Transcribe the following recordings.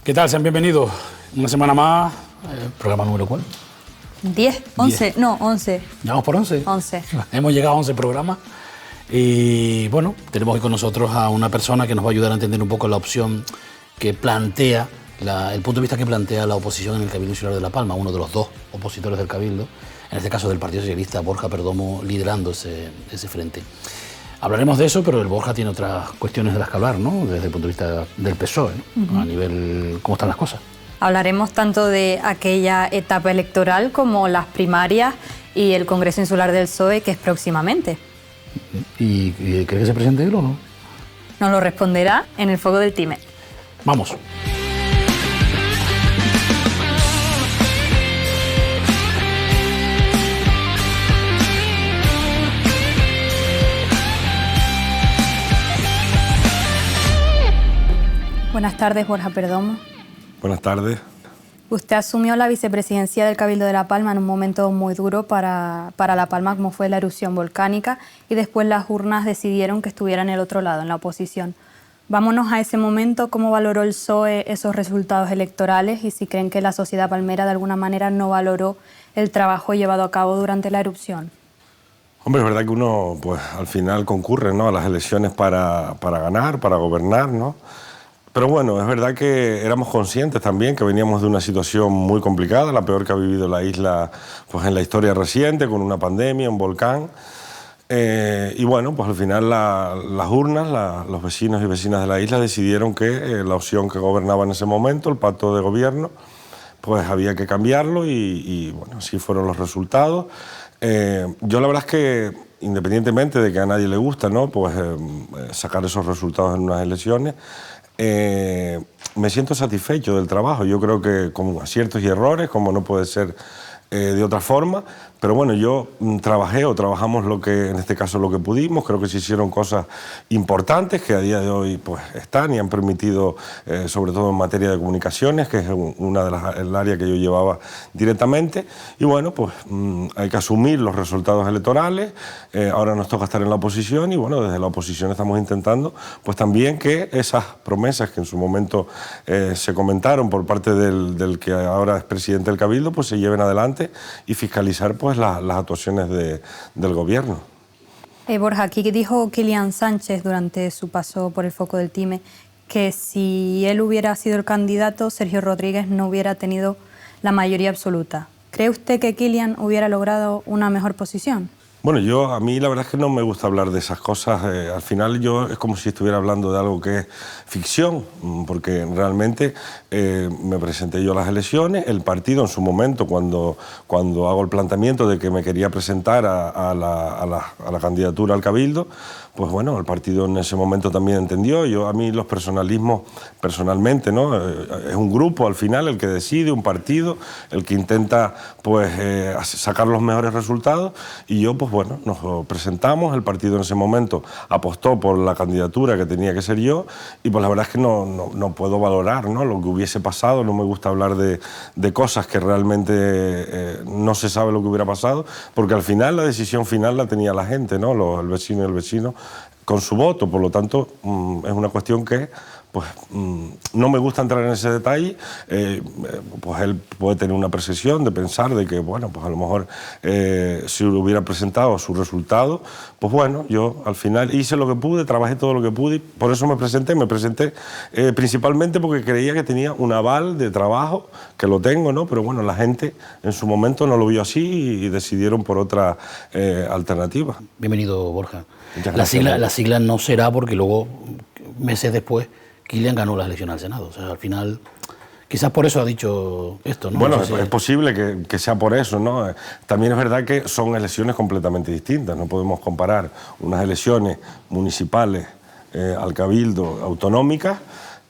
¿Qué tal? Sean bienvenidos una semana más. ¿Programa número cuál? 10, 11, no, 11. ¿Ya vamos por 11? 11. Hemos llegado a 11 programas y bueno, tenemos hoy con nosotros a una persona que nos va a ayudar a entender un poco la opción que plantea, el punto de vista que plantea la oposición en el Cabildo Insular de La Palma, uno de los dos opositores del Cabildo, en este caso del Partido Socialista, Borja Perdomo, liderando ese frente. Hablaremos de eso, pero el Borja tiene otras cuestiones de las que hablar, ¿no? Desde el punto de vista del PSOE, ¿no? A nivel, ¿cómo están las cosas? Hablaremos tanto de aquella etapa electoral como las primarias y el Congreso Insular del PSOE, que es próximamente. ¿Y cree que se presente él o no? Nos lo responderá en el Fuego del Time. Vamos. Buenas tardes, Borja Perdomo. Buenas tardes. Usted asumió la vicepresidencia del Cabildo de La Palma en un momento muy duro para La Palma, como fue la erupción volcánica, y después las urnas decidieron que estuviera en el otro lado, en la oposición. Vámonos a ese momento. ¿Cómo valoró el PSOE esos resultados electorales y si creen que la sociedad palmera de alguna manera no valoró el trabajo llevado a cabo durante la erupción? Hombre, es verdad que uno pues al final concurre, ¿no?, a las elecciones para ganar, para gobernar, ¿no? Pero bueno, es verdad que éramos conscientes también que veníamos de una situación muy complicada, la peor que ha vivido la isla pues en la historia reciente, con una pandemia, un volcán. Y bueno, pues al final las urnas, los vecinos y vecinas de la isla decidieron que la opción que gobernaba en ese momento, el pacto de gobierno, pues había que cambiarlo y bueno, así fueron los resultados. Yo la verdad es que, independientemente de que a nadie le gusta, ¿no?, pues sacar esos resultados en unas elecciones, me siento satisfecho del trabajo. Yo creo que con aciertos y errores, como no puede ser de otra forma, pero bueno, yo trabajamos en este caso lo que pudimos. Creo que se hicieron cosas importantes que a día de hoy pues están y han permitido, sobre todo en materia de comunicaciones, que es el área que yo llevaba directamente, y bueno, pues hay que asumir los resultados electorales. Ahora nos toca estar en la oposición y bueno, desde la oposición estamos intentando pues también que esas promesas que en su momento se comentaron por parte del que ahora es presidente del Cabildo, pues se lleven adelante y fiscalizar pues las actuaciones del gobierno. Borja, aquí dijo Kilian Sánchez durante su paso por el Foco del Time que si él hubiera sido el candidato, Sergio Rodríguez no hubiera tenido la mayoría absoluta. ¿Cree usted que Kilian hubiera logrado una mejor posición? Bueno, a mí la verdad es que no me gusta hablar de esas cosas. Al final es como si estuviera hablando de algo que es ficción, porque realmente me presenté yo a las elecciones. El partido en su momento, cuando hago el planteamiento de que me quería presentar a la candidatura al Cabildo, pues bueno, el partido en ese momento también entendió. A mí los personalismos, personalmente, ¿no?, es un grupo al final el que decide, un partido, el que intenta pues sacar los mejores resultados, y yo pues bueno, nos presentamos. El partido en ese momento apostó por la candidatura que tenía que ser yo, y pues la verdad es que no puedo valorar, ¿no?, lo que hubiese pasado. No me gusta hablar de cosas que realmente no se sabe lo que hubiera pasado, porque al final la decisión final la tenía la gente, ¿no?, el vecino y el vecino con su voto. Por lo tanto, es una cuestión que pues no me gusta entrar en ese detalle. Pues él puede tener una percepción de pensar de que, bueno, pues a lo mejor si hubiera presentado su resultado, pues bueno, yo al final hice lo que pude, trabajé todo lo que pude, y por eso me presenté principalmente porque creía que tenía un aval de trabajo, que lo tengo, ¿no? Pero bueno, la gente en su momento no lo vio así y decidieron por otra alternativa. Bienvenido, Borja. La sigla no será porque luego, meses después, Kilian ganó las elecciones al Senado. O sea, al final, quizás por eso ha dicho esto, ¿no? Bueno, no sé si... es posible que sea por eso, ¿no? También es verdad que son elecciones completamente distintas. No podemos comparar unas elecciones municipales al Cabildo, autonómicas,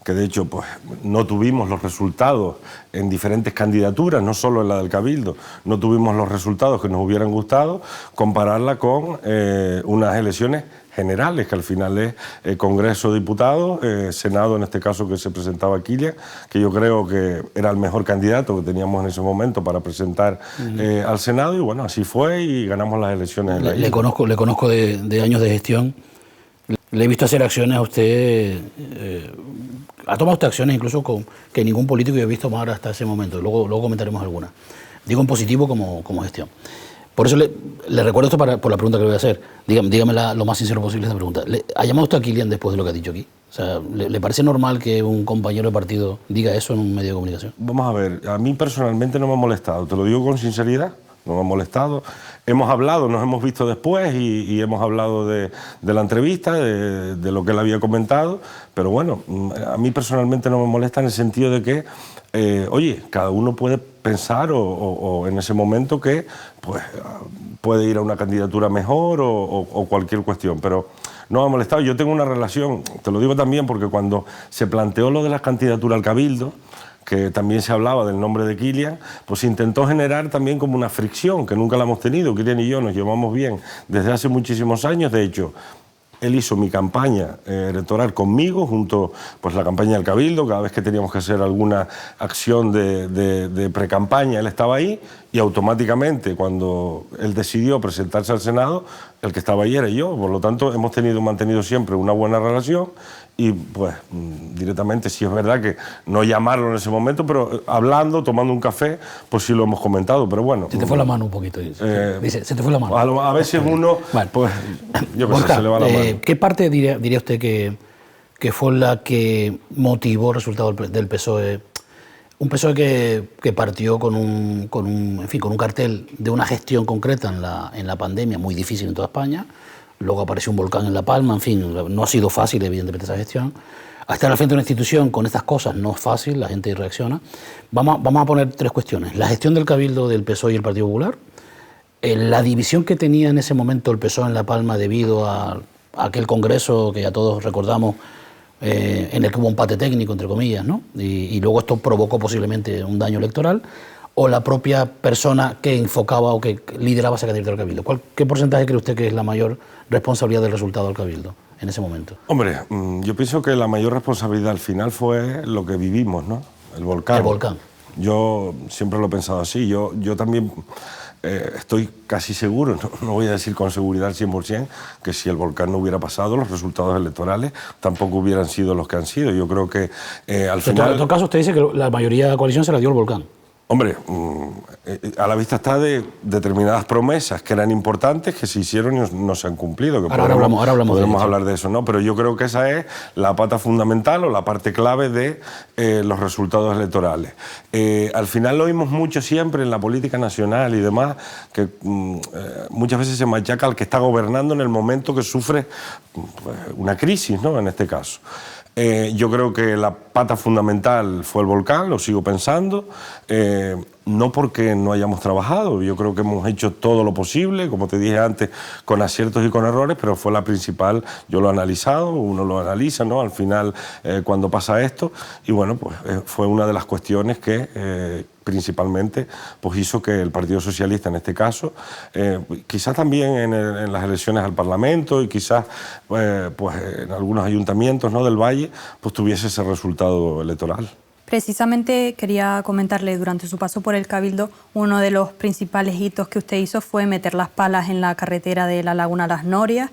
que de hecho pues, no tuvimos los resultados en diferentes candidaturas, no solo en la del Cabildo, no tuvimos los resultados que nos hubieran gustado, compararla con unas elecciones generales, que al final es Congreso de Diputados, Senado en este caso, que se presentaba Kilian, que yo creo que era el mejor candidato que teníamos en ese momento para presentar al Senado, y bueno, así fue y ganamos las elecciones. Le conozco de años de gestión. Le he visto hacer acciones a usted ha tomado usted acciones incluso que ningún político había visto más hasta ese momento. Luego comentaremos algunas. Digo en positivo como gestión. Por eso le recuerdo esto por la pregunta que le voy a hacer. Dígame lo más sincero posible esta pregunta. ¿Ha llamado usted a Kilian después de lo que ha dicho aquí? O sea, ¿le parece normal que un compañero de partido diga eso en un medio de comunicación? Vamos a ver, a mí personalmente no me ha molestado, te lo digo con sinceridad, no me ha molestado. Hemos hablado, nos hemos visto después y hemos hablado de la entrevista, de lo que él había comentado, pero bueno, a mí personalmente no me molesta en el sentido de que, oye, cada uno puede pensar o en ese momento que pues, puede ir a una candidatura mejor o cualquier cuestión, pero no me ha molestado. Yo tengo una relación, te lo digo también porque cuando se planteó lo de la candidatura al Cabildo, que también se hablaba del nombre de Kilian, pues se intentó generar también como una fricción, que nunca la hemos tenido. Kilian y yo nos llevamos bien desde hace muchísimos años, de hecho, él hizo mi campaña electoral conmigo, junto pues la campaña del Cabildo, cada vez que teníamos que hacer alguna acción de pre-campaña, él estaba ahí, y automáticamente cuando él decidió presentarse al Senado, el que estaba ahí era yo, por lo tanto hemos mantenido siempre una buena relación, y pues directamente sí es verdad que no llamarlo en ese momento, pero hablando, tomando un café, pues sí lo hemos comentado, pero bueno. Se te fue la mano un poquito. Dice, se te fue la mano. A veces uno, vale. Pues yo que sé, se le va la mano. ¿Qué parte diría usted que fue la que motivó el resultado del PSOE? Un PSOE que partió con un cartel de una gestión concreta en la pandemia, muy difícil en toda España. Luego apareció un volcán en La Palma, en fin, no ha sido fácil, evidentemente, esa gestión. Estar al frente de una institución con estas cosas no es fácil, la gente reacciona. Vamos a poner tres cuestiones. La gestión del Cabildo del PSOE y el Partido Popular, la división que tenía en ese momento el PSOE en La Palma debido a aquel congreso que ya todos recordamos, en el que hubo un empate técnico, entre comillas, ¿no? Y luego esto provocó posiblemente un daño electoral, o la propia persona que enfocaba o que lideraba esa candidatura al Cabildo. ¿Qué porcentaje cree usted que es la mayor responsabilidad del resultado del Cabildo en ese momento? Hombre, yo pienso que la mayor responsabilidad al final fue lo que vivimos, ¿no? El volcán. El volcán. Yo siempre lo he pensado así. Yo también estoy casi seguro, no voy a decir con seguridad al 100%, que si el volcán no hubiera pasado, los resultados electorales tampoco hubieran sido los que han sido. Yo creo que al final... En todo caso, usted dice que la mayoría de la coalición se la dio el volcán. Hombre, a la vista está de determinadas promesas que eran importantes, que se hicieron y no se han cumplido. Que ahora podemos hablar de eso, ¿no? Pero yo creo que esa es la pata fundamental o la parte clave de los resultados electorales. Al final lo oímos mucho siempre en la política nacional y demás, que muchas veces se machaca al que está gobernando en el momento que sufre una crisis, ¿no? En este caso. Yo creo que la pata fundamental fue el volcán, lo sigo pensando, no porque no hayamos trabajado, yo creo que hemos hecho todo lo posible, como te dije antes, con aciertos y con errores, pero fue la principal, yo lo he analizado, uno lo analiza, ¿no? Al final, cuando pasa esto, y bueno, pues fue una de las cuestiones que principalmente pues hizo que el Partido Socialista, en este caso, quizás también en las elecciones al Parlamento y quizás pues en algunos ayuntamientos, ¿no?, del Valle, pues tuviese ese resultado electoral. Precisamente quería comentarle, durante su paso por el Cabildo, uno de los principales hitos que usted hizo fue meter las palas en la carretera de la Laguna Las Norias,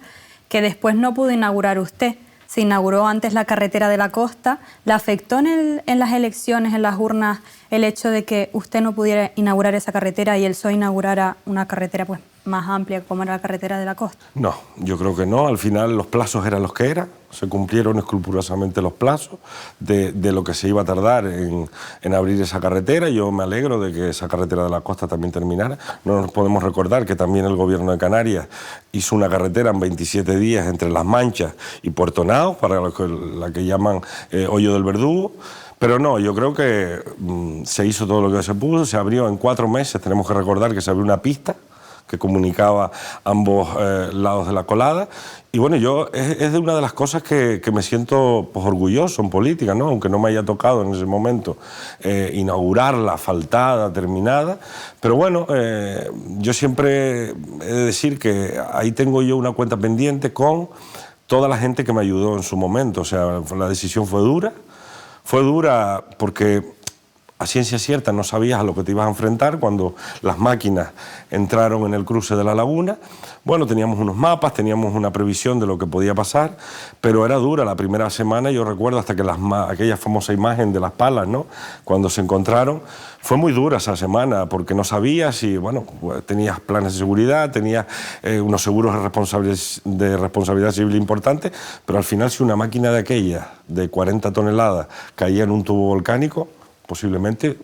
que después no pudo inaugurar usted. Se inauguró antes la carretera de la costa. ¿Le afectó en las elecciones, en las urnas, el hecho de que usted no pudiera inaugurar esa carretera y el PSOE inaugurara una carretera pues más amplia como era la carretera de la costa? No, yo creo que no. Al final los plazos eran los que eran. Se cumplieron escrupulosamente los plazos de lo que se iba a tardar en abrir esa carretera. Yo me alegro de que esa carretera de la costa también terminara. No nos podemos recordar que también el Gobierno de Canarias hizo una carretera en 27 días entre Las Manchas y Puerto Nao, para la que llaman Hoyo del Verdugo. Pero no, yo creo que se hizo todo lo que se pudo, se abrió en 4 meses, tenemos que recordar que se abrió una pista que comunicaba ambos lados de la colada. Y bueno, es de una de las cosas que me siento pues, orgulloso en política, ¿no? Aunque no me haya tocado en ese momento inaugurarla, asfaltada, terminada. Pero bueno, yo siempre he de decir que ahí tengo yo una cuenta pendiente con toda la gente que me ayudó en su momento. O sea, la decisión fue dura. Fue dura porque a ciencia cierta no sabías a lo que te ibas a enfrentar cuando las máquinas entraron en el cruce de la laguna. Bueno, teníamos unos mapas, teníamos una previsión de lo que podía pasar, pero era dura la primera semana. Yo recuerdo hasta que aquella famosa imagen de las palas, ¿no?, cuando se encontraron, fue muy dura esa semana porque no sabías si, bueno, tenías planes de seguridad, tenías unos seguros de responsabilidad civil importantes, pero al final si una máquina de aquella de 40 toneladas caía en un tubo volcánico, posiblemente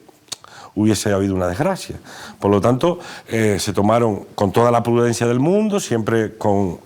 hubiese habido una desgracia. Por lo tanto, se tomaron con toda la prudencia del mundo, siempre con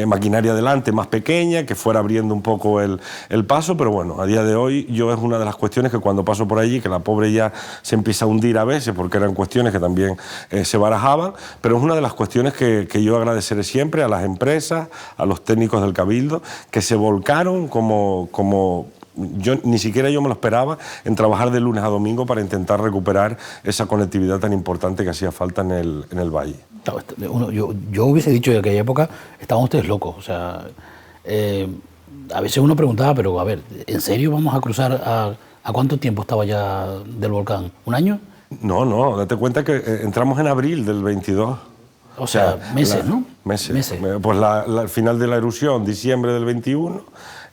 maquinaria delante más pequeña, que fuera abriendo un poco el paso, pero bueno, a día de hoy yo es una de las cuestiones que cuando paso por allí, que la pobre ya se empieza a hundir a veces, porque eran cuestiones que también se barajaban, pero es una de las cuestiones que yo agradeceré siempre a las empresas, a los técnicos del Cabildo, que se volcaron como ni siquiera yo me lo esperaba, en trabajar de lunes a domingo para intentar recuperar esa conectividad tan importante que hacía falta en el valle. Yo hubiese dicho que en aquella época estaban ustedes locos. O sea, a veces uno preguntaba, pero a ver, ¿en serio vamos a cruzar a cuánto tiempo estaba ya del volcán? ¿Un año? No, date cuenta que entramos en abril del 22. O sea, meses, ¿no? Meses. Pues al final de la erupción, diciembre del 21,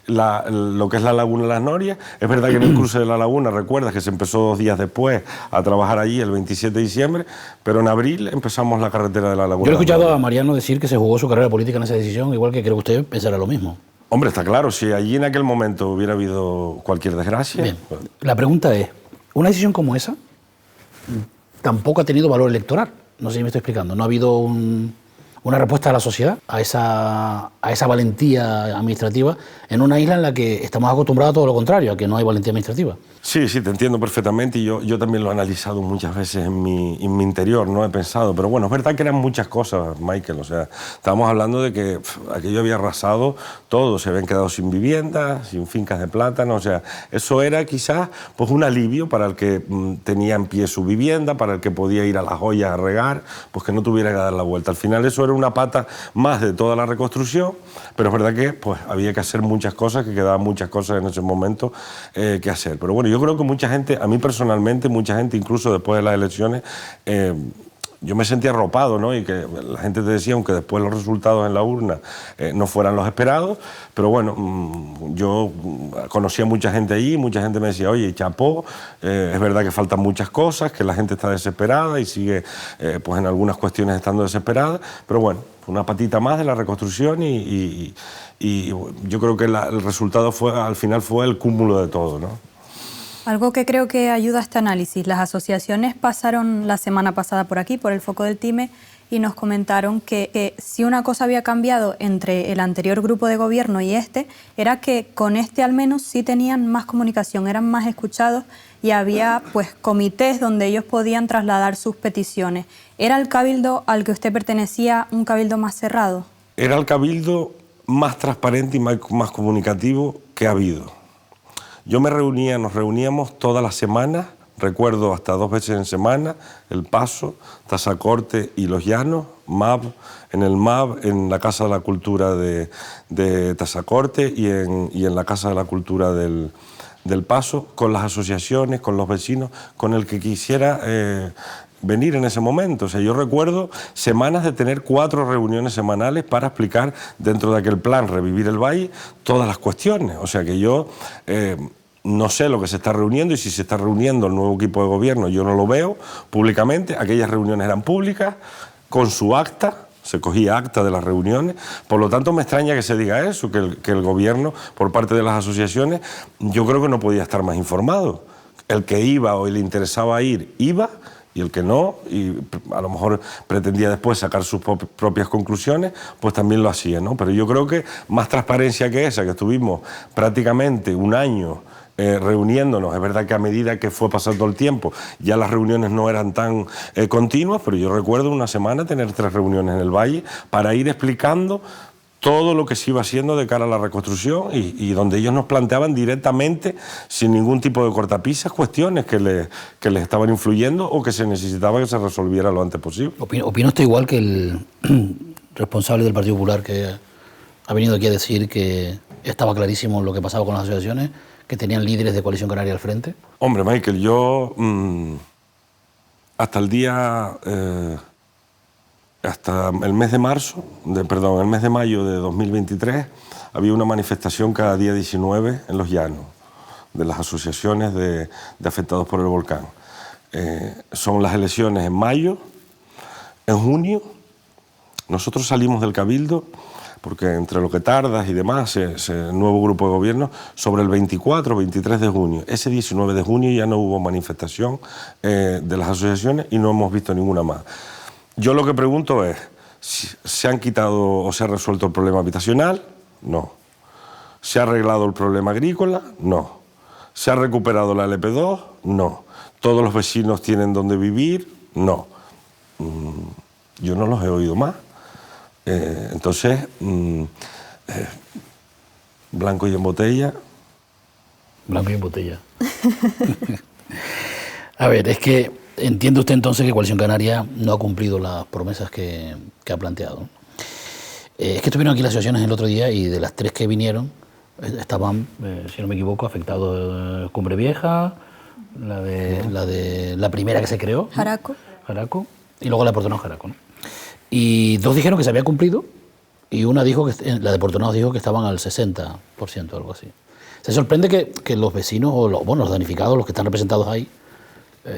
lo que es la Laguna de las Norias. Es verdad que en el cruce de la laguna, recuerdas que se empezó 2 días después a trabajar allí, el 27 de diciembre, pero en abril empezamos la carretera de la Laguna. Yo he escuchado a Mariano decir que se jugó su carrera política en esa decisión, igual que creo que usted pensará lo mismo. Hombre, está claro, si allí en aquel momento hubiera habido cualquier desgracia... Bien, la pregunta es, ¿una decisión como esa tampoco ha tenido valor electoral? No sé si me estoy explicando. ¿No ha habido una respuesta de la sociedad a esa valentía administrativa en una isla en la que estamos acostumbrados a todo lo contrario, a que no hay valentía administrativa? Sí, te entiendo perfectamente y yo también lo he analizado muchas veces en mi interior, no he pensado, pero bueno, es verdad que eran muchas cosas, Michael, o sea, estábamos hablando de que aquello había arrasado todo, se habían quedado sin vivienda, sin fincas de plátano, o sea, eso era quizás pues un alivio para el que tenía en pie su vivienda, para el que podía ir a las ollas a regar, pues que no tuviera que dar la vuelta. Al final eso era una pata más de toda la reconstrucción, pero es verdad que pues había que hacer muchas cosas, que quedaban muchas cosas en ese momento que hacer, pero bueno, yo creo que mucha gente, a mí personalmente, mucha gente, incluso después de las elecciones, yo me sentía arropado, ¿no? Y que la gente te decía, aunque después los resultados en la urna no fueran los esperados, pero bueno, yo conocía a mucha gente allí, mucha gente me decía, oye, chapó, es verdad que faltan muchas cosas, que la gente está desesperada y sigue, pues en algunas cuestiones estando desesperada, pero bueno, una patita más de la reconstrucción y yo creo que el resultado al final fue el cúmulo de todo, ¿no? Algo que creo que ayuda a este análisis, las asociaciones pasaron la semana pasada por aquí, por el foco del Time, y nos comentaron que si una cosa había cambiado entre el anterior grupo de gobierno y este, era que con este al menos sí tenían más comunicación, eran más escuchados y había pues comités donde ellos podían trasladar sus peticiones. ¿Era el cabildo al que usted pertenecía un cabildo más cerrado? Era el cabildo más transparente y más comunicativo que ha habido. Nos reuníamos todas las semanas, recuerdo hasta 2 veces en semana, El Paso, Tazacorte y Los Llanos, en el MAB, en la Casa de la Cultura de Tazacorte y en la Casa de la Cultura del Paso, con las asociaciones, con los vecinos, con el que quisiera venir en ese momento. O sea, yo recuerdo semanas de tener 4 reuniones semanales para explicar dentro de aquel plan Revivir el Valle todas las cuestiones. O sea que yo no sé lo que se está reuniendo y si se está reuniendo el nuevo equipo de gobierno yo no lo veo públicamente. Aquellas reuniones eran públicas, con su acta, se cogía acta de las reuniones, por lo tanto me extraña que se diga eso, que el gobierno, por parte de las asociaciones, yo creo que no podía estar más informado. El que iba o le interesaba ir, iba, y el que no, y a lo mejor pretendía después sacar sus propias conclusiones, pues también lo hacía, ¿no? Pero yo creo que más transparencia que esa, que estuvimos prácticamente un año reuniéndonos, es verdad que a medida que fue pasando el tiempo ya las reuniones no eran tan continuas, pero yo recuerdo una semana tener 3 reuniones en el Valle para ir explicando todo lo que se iba haciendo de cara a la reconstrucción y donde ellos nos planteaban directamente, sin ningún tipo de cortapisas, cuestiones que les estaban influyendo o que se necesitaba que se resolviera lo antes posible. ¿Opina usted igual que el responsable del Partido Popular que ha venido aquí a decir que estaba clarísimo lo que pasaba con las asociaciones, que tenían líderes de Coalición Canaria al frente? Hombre, Michael, yo hasta el día... hasta el mes de el mes de mayo de 2023, había una manifestación cada día 19 en Los Llanos, de las asociaciones de afectados por el volcán. Son las elecciones en mayo, en junio. Nosotros salimos del Cabildo, porque entre lo que tardas y demás, ese nuevo grupo de gobierno, sobre el 24 o 23 de junio. Ese 19 de junio ya no hubo manifestación de las asociaciones y no hemos visto ninguna más. Yo lo que pregunto es, ¿se han quitado o se ha resuelto el problema habitacional? No. ¿Se ha arreglado el problema agrícola? No. ¿Se ha recuperado la LP2? No. ¿Todos los vecinos tienen donde vivir? No. Yo no los he oído más. Entonces, blanco y en botella. Blanco y en botella. A ver, es que entiende usted entonces que Coalición Canaria no ha cumplido las promesas que ha planteado. Es que estuvieron aquí las asociaciones el otro día y de las 3 que vinieron estaban, si no me equivoco, afectados Cumbre Vieja, la primera que se creó, Jaraco. Jaraco, y luego la de Portonao Jaraco, ¿no? Y 2 dijeron que se había cumplido y una dijo que, la de Portonao dijo que estaban al 60%, algo así. Se sorprende que los vecinos o los damnificados, los que están representados ahí,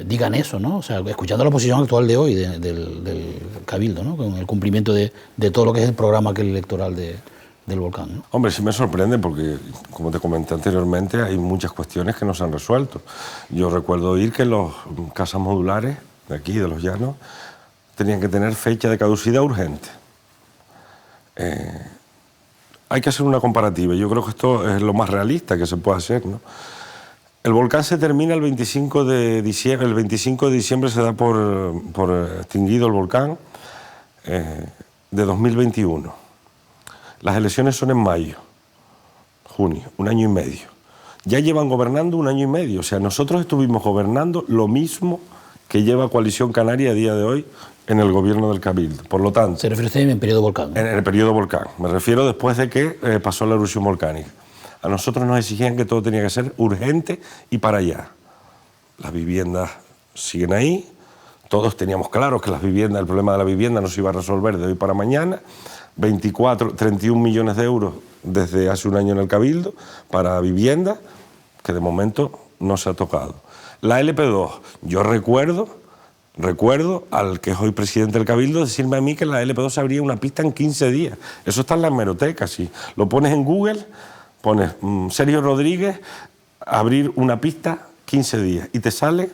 digan eso, ¿no? O sea, escuchando la posición actual de hoy del Cabildo, ¿no? Con el cumplimiento de todo lo que es el programa electoral del volcán, ¿no? Hombre, sí me sorprende porque, como te comenté anteriormente, hay muchas cuestiones que no se han resuelto. Yo recuerdo oír que las casas modulares de aquí, de Los Llanos, tenían que tener fecha de caducidad urgente. Hay que hacer una comparativa. Yo creo que esto es lo más realista que se puede hacer, ¿no? El volcán se termina el 25 de diciembre. El 25 de diciembre se da por extinguido el volcán de 2021. Las elecciones son en mayo, junio, 1 año y medio. Ya llevan gobernando 1 año y medio. O sea, nosotros estuvimos gobernando lo mismo que lleva Coalición Canaria a día de hoy en el gobierno del Cabildo. Por lo tanto... ¿Se refiere usted en periodo volcán? En el periodo volcán. Me refiero después de que pasó la erupción volcánica. A nosotros nos exigían que todo tenía que ser urgente y para allá. Las viviendas siguen ahí. Todos teníamos claro que el problema de la vivienda no se iba a resolver de hoy para mañana. 31 millones de euros desde hace 1 año en el Cabildo para vivienda, que de momento no se ha tocado. La LP2, yo recuerdo al que es hoy presidente del Cabildo decirme a mí que la LP2 se abría una pista en 15 días. Eso está en la hemeroteca, sí. Lo pones en Google, pones Sergio Rodríguez, abrir una pista 15 días y te sale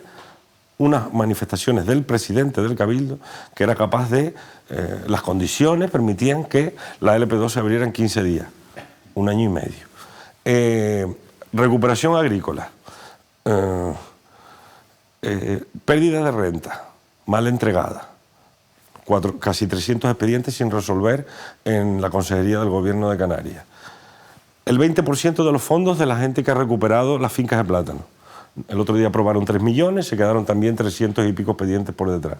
unas manifestaciones del presidente del Cabildo que era capaz de... las condiciones permitían que la LP2 se abriera en 15 días, 1 año y medio. Recuperación agrícola. Pérdida de renta, mal entregada. Casi 300 expedientes sin resolver en la Consejería del Gobierno de Canarias. El 20% de los fondos de la gente que ha recuperado las fincas de plátano. El otro día aprobaron 3 millones, se quedaron también 300 y pico expedientes por detrás.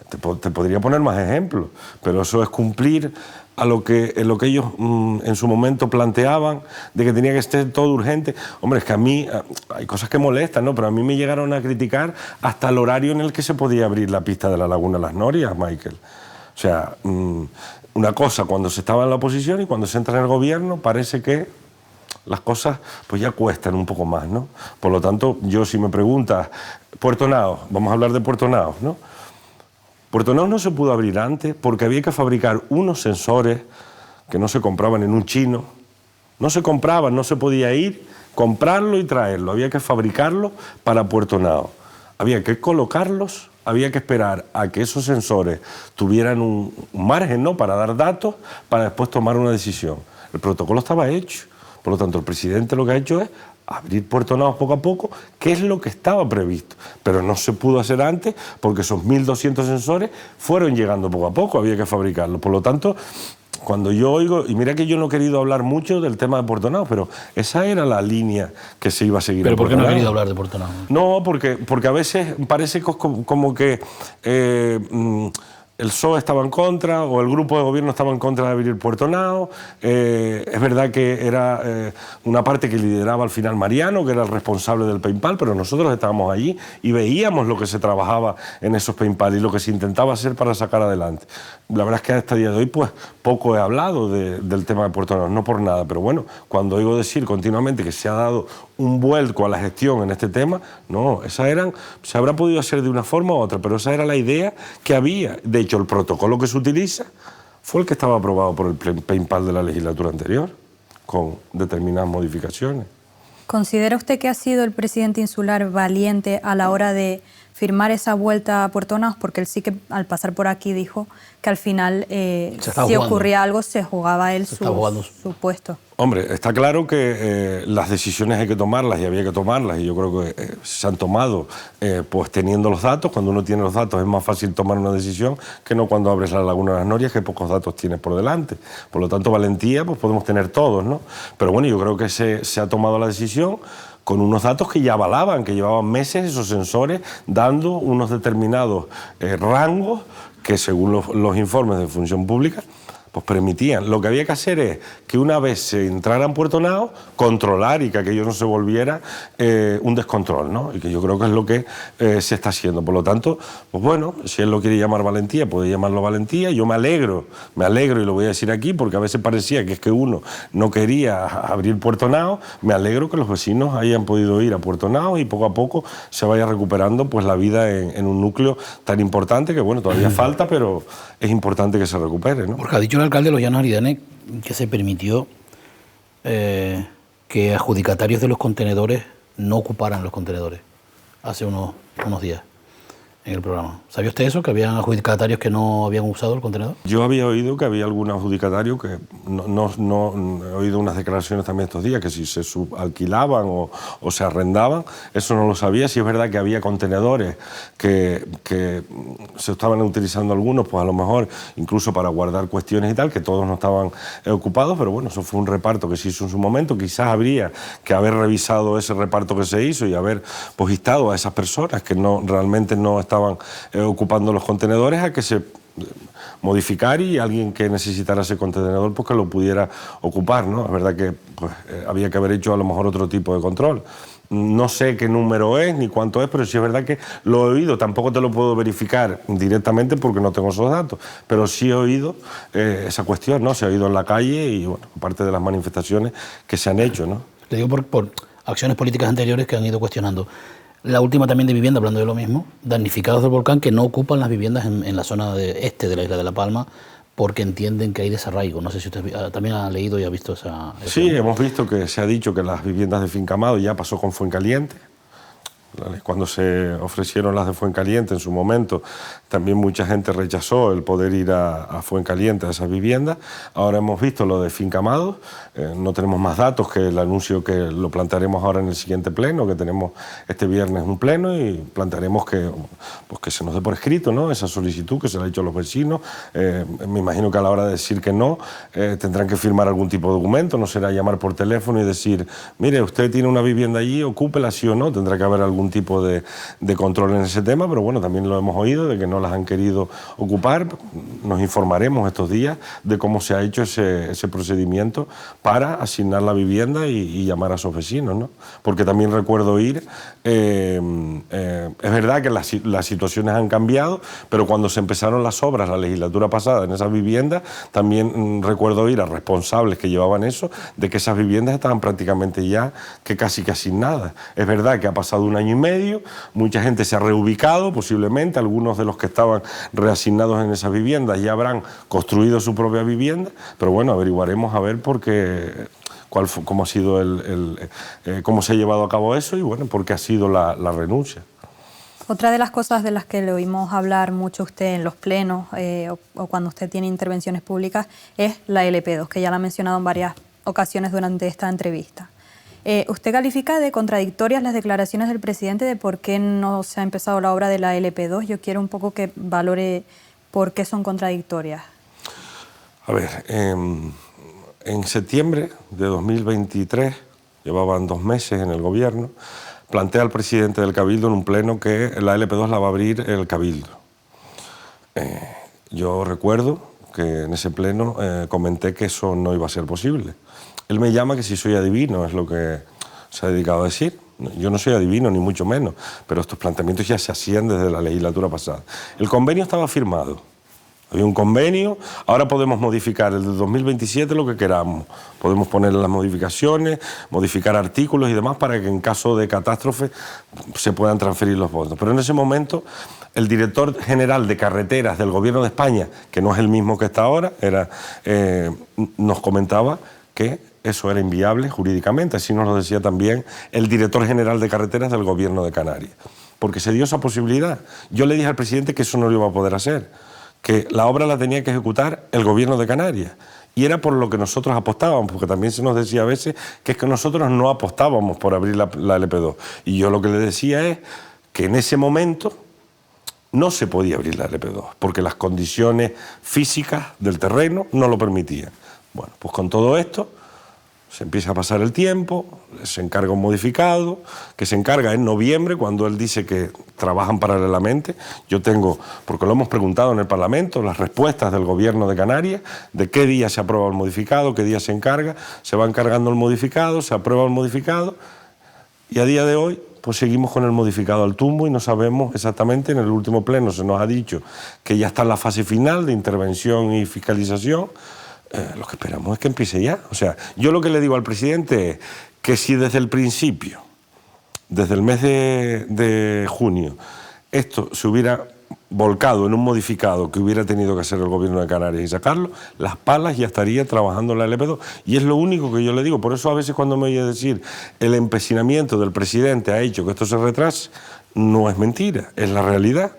Te podría poner más ejemplos, pero eso es cumplir a lo que ellos en su momento planteaban, de que tenía que estar todo urgente. Hombre, es que a mí hay cosas que molestan, ¿no? Pero a mí me llegaron a criticar hasta el horario en el que se podía abrir la pista de la Laguna Las Norias, Michael. O sea, una cosa cuando se estaba en la oposición y cuando se entra en el gobierno parece que las cosas pues ya cuestan un poco más, ¿no? Por lo tanto, yo si me preguntas, Puerto Naos, vamos a hablar de Puerto Naos, ¿no? Puerto Naos no se pudo abrir antes porque había que fabricar unos sensores que no se compraban en un chino. No se compraban, no se podía ir, comprarlo y traerlo. Había que fabricarlo para Puerto Naos. Había que colocarlos, había que esperar a que esos sensores tuvieran un margen, ¿no?, para dar datos, para después tomar una decisión. El protocolo estaba hecho. Por lo tanto, el presidente lo que ha hecho es abrir Puerto Naos poco a poco, que es lo que estaba previsto. Pero no se pudo hacer antes porque esos 1.200 sensores fueron llegando poco a poco, había que fabricarlos. Por lo tanto, cuando yo oigo, y mira que yo no he querido hablar mucho del tema de Puerto Naos, pero esa era la línea que se iba a seguir. ¿Pero por qué no ha querido hablar de Puerto Naos? No, porque a veces parece como que el PSOE estaba en contra o el grupo de gobierno estaba en contra de abrir Puerto Nao. Es verdad que era una parte que lideraba al final Mariano, que era el responsable del PayPal, pero nosotros estábamos allí y veíamos lo que se trabajaba en esos PayPal y lo que se intentaba hacer para sacar adelante. La verdad es que hasta el día de hoy pues poco he hablado del tema de Puerto Nao, no por nada, pero bueno, cuando oigo decir continuamente que se ha dado un vuelco a la gestión en este tema, no, se habrá podido hacer de una forma u otra, pero esa era la idea que había. De hecho, el protocolo que se utiliza fue el que estaba aprobado por el PayPal de la legislatura anterior, con determinadas modificaciones. ¿Considera usted que ha sido el presidente insular valiente a la hora de firmar esa vuelta a Puerto Nao? Porque él sí que al pasar por aquí dijo que al final, si ocurría algo, se jugaba él su puesto. Hombre, está claro que las decisiones hay que tomarlas y había que tomarlas, y yo creo que se han tomado pues teniendo los datos. Cuando uno tiene los datos es más fácil tomar una decisión que no cuando abres la Laguna de las Norias, que pocos datos tienes por delante. Por lo tanto, valentía pues podemos tener todos, ¿no? Pero bueno, yo creo que se ha tomado la decisión con unos datos que ya avalaban, que llevaban meses esos sensores dando unos determinados rangos que, según los informes de Función Pública, pues permitían. Lo que había que hacer es que una vez se entrara en Puerto Nao, controlar y que aquello no se volviera un descontrol, ¿no? Y que yo creo que es lo que se está haciendo. Por lo tanto, pues bueno, si él lo quiere llamar valentía, puede llamarlo valentía. Yo me alegro y lo voy a decir aquí, porque a veces parecía que es que uno no quería abrir Puerto Nao. Me alegro que los vecinos hayan podido ir a Puerto Nao y poco a poco se vaya recuperando pues la vida en un núcleo tan importante que, bueno, todavía falta, pero es importante que se recupere, ¿no? Porque ha dicho el alcalde de Los Llanos Aridane que se permitió que adjudicatarios de los contenedores no ocuparan los contenedores hace unos días en el programa. ¿Sabía usted eso, que habían adjudicatarios que no habían usado el contenedor? Yo había oído que había algún adjudicatario que no he oído unas declaraciones también estos días, que si se subalquilaban o se arrendaban, eso no lo sabía. Si es verdad que había contenedores que se estaban utilizando algunos, pues a lo mejor incluso para guardar cuestiones y tal, que todos no estaban ocupados, pero bueno, eso fue un reparto que se hizo en su momento. Quizás habría que haber revisado ese reparto que se hizo y haber pues instado a esas personas que realmente no estaban ocupando los contenedores a que se modificar, y alguien que necesitara ese contenedor pues que lo pudiera ocupar, ¿no? Es verdad que pues, había que haber hecho a lo mejor otro tipo de control. No sé qué número es ni cuánto es, pero sí es verdad que lo he oído. Tampoco te lo puedo verificar directamente porque no tengo esos datos, pero sí he oído esa cuestión, ¿no? Se ha oído en la calle y, bueno, aparte de las manifestaciones que se han hecho, ¿no? Le digo por acciones políticas anteriores que han ido cuestionando. La última también de vivienda, hablando de lo mismo, damnificados del volcán que no ocupan las viviendas en la zona este de la isla de La Palma porque entienden que hay desarraigo. No sé si usted también ha leído y ha visto esa... Sí, hemos visto que se ha dicho que las viviendas de Finca Amado, ya pasó con Fuencaliente. Cuando se ofrecieron las de Fuencaliente en su momento, también mucha gente rechazó el poder ir a Fuencaliente, a esas viviendas. Ahora hemos visto lo de Finca Amado, no tenemos más datos que el anuncio que lo plantearemos ahora en el siguiente pleno, que tenemos este viernes un pleno, y plantearemos que se nos dé por escrito, ¿no?, esa solicitud que se le ha hecho a los vecinos. Me imagino que a la hora de decir que no, tendrán que firmar algún tipo de documento, no será llamar por teléfono y decir, mire, usted tiene una vivienda allí, ocúpela sí o no, tendrá que haber algún tipo de control en ese tema, pero bueno, también lo hemos oído, de que no las han querido ocupar. Nos informaremos estos días de cómo se ha hecho ese procedimiento para asignar la vivienda y llamar a esos vecinos, ¿no? Porque también recuerdo ir, es verdad que las situaciones han cambiado, pero cuando se empezaron las obras la legislatura pasada en esas viviendas, también recuerdo ir a responsables que llevaban eso, de que esas viviendas estaban prácticamente ya que casi asignadas. Es verdad que ha pasado un año y medio, mucha gente se ha reubicado, posiblemente algunos de los que estaban reasignados en esas viviendas ya habrán construido su propia vivienda, pero bueno, averiguaremos a ver por qué, cómo ha sido cómo se ha llevado a cabo eso y bueno, por qué ha sido la renuncia. Otra de las cosas de las que le oímos hablar mucho a usted en los plenos o cuando usted tiene intervenciones públicas es la LP2, que ya la ha mencionado en varias ocasiones durante esta entrevista. ¿Usted califica de contradictorias las declaraciones del presidente de por qué no se ha empezado la obra de la LP2? Yo quiero un poco que valore por qué son contradictorias. A ver, en septiembre de 2023, llevaban 2 meses en el gobierno, plantea el presidente del Cabildo en un pleno que la LP2 la va a abrir el Cabildo. yo recuerdo que en ese pleno comenté que eso no iba a ser posible. Él me llama que si soy adivino, es lo que se ha dedicado a decir. Yo no soy adivino, ni mucho menos, pero estos planteamientos ya se hacían desde la legislatura pasada. El convenio estaba firmado. Había un convenio, ahora podemos modificar el de 2027 lo que queramos. Podemos ponerle las modificaciones, modificar artículos y demás para que en caso de catástrofe se puedan transferir los fondos. Pero en ese momento el director general de carreteras del Gobierno de España, que no es el mismo que está ahora, nos comentaba que eso era inviable jurídicamente. Así nos lo decía también el director general de carreteras del Gobierno de Canarias. Porque se dio esa posibilidad. Yo le dije al presidente que eso no lo iba a poder hacer, que la obra la tenía que ejecutar el Gobierno de Canarias. Y era por lo que nosotros apostábamos, porque también se nos decía a veces que es que nosotros no apostábamos por abrir la LP2. Y yo lo que le decía es que en ese momento no se podía abrir la LP2, porque las condiciones físicas del terreno no lo permitían. Bueno, pues con todo esto se empieza a pasar el tiempo, se encarga un modificado, que se encarga en noviembre, cuando él dice que trabajan paralelamente. Yo tengo, porque lo hemos preguntado en el Parlamento, las respuestas del Gobierno de Canarias, de qué día se aprueba el modificado, qué día se encarga, se va encargando el modificado, se aprueba el modificado, y a día de hoy pues seguimos con el modificado al tumbo y no sabemos exactamente. En el último pleno se nos ha dicho que ya está en la fase final de intervención y fiscalización. Lo que esperamos es que empiece ya. O sea, yo lo que le digo al presidente es que si desde el principio, desde el mes de junio, esto se hubiera volcado en un modificado que hubiera tenido que hacer el Gobierno de Canarias y sacarlo, Las Palas ya estaría trabajando en la LP2. Y es lo único que yo le digo. Por eso a veces cuando me oye decir el empecinamiento del presidente ha hecho que esto se retrase, no es mentira, es la realidad.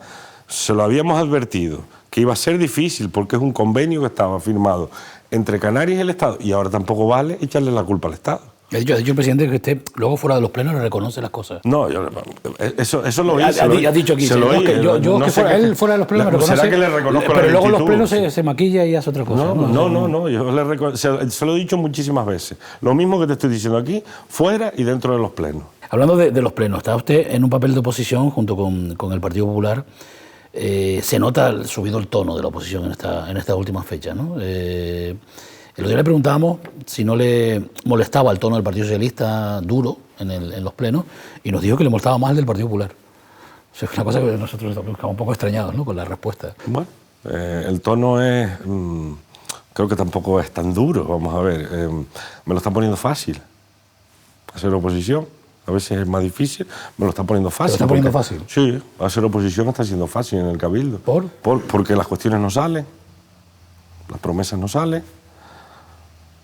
Se lo habíamos advertido, que iba a ser difícil porque es un convenio que estaba firmado entre Canarias y el Estado, y ahora tampoco vale echarle la culpa al Estado. Ha dicho el presidente que esté luego fuera de los plenos le reconoce las cosas. No, eso lo oí. Ha dicho aquí, se lo oí. Él fuera de los plenos me reconoce. ¿Será que le reconozco pero la luego en los actitud? plenos se maquilla y hace otra cosa. No, yo se lo he dicho muchísimas veces. Lo mismo que te estoy diciendo aquí, fuera y dentro de los plenos. Hablando de los plenos, está usted en un papel de oposición junto con el Partido Popular. Se nota subido el tono de la oposición en esta última fecha, ¿no? El otro día le preguntábamos si no le molestaba el tono del Partido Socialista duro en los plenos, y nos dijo que le molestaba más el del Partido Popular. O sea, es una cosa que nosotros estamos un poco extrañados, ¿no?, con la respuesta. Bueno, el tono es... creo que tampoco es tan duro, vamos a ver. Me lo está poniendo fácil hacer oposición. A veces es más difícil, me lo está poniendo fácil. ¿Lo está poniendo fácil? Sí, hacer oposición está siendo fácil en el Cabildo. Porque las cuestiones no salen, las promesas no salen.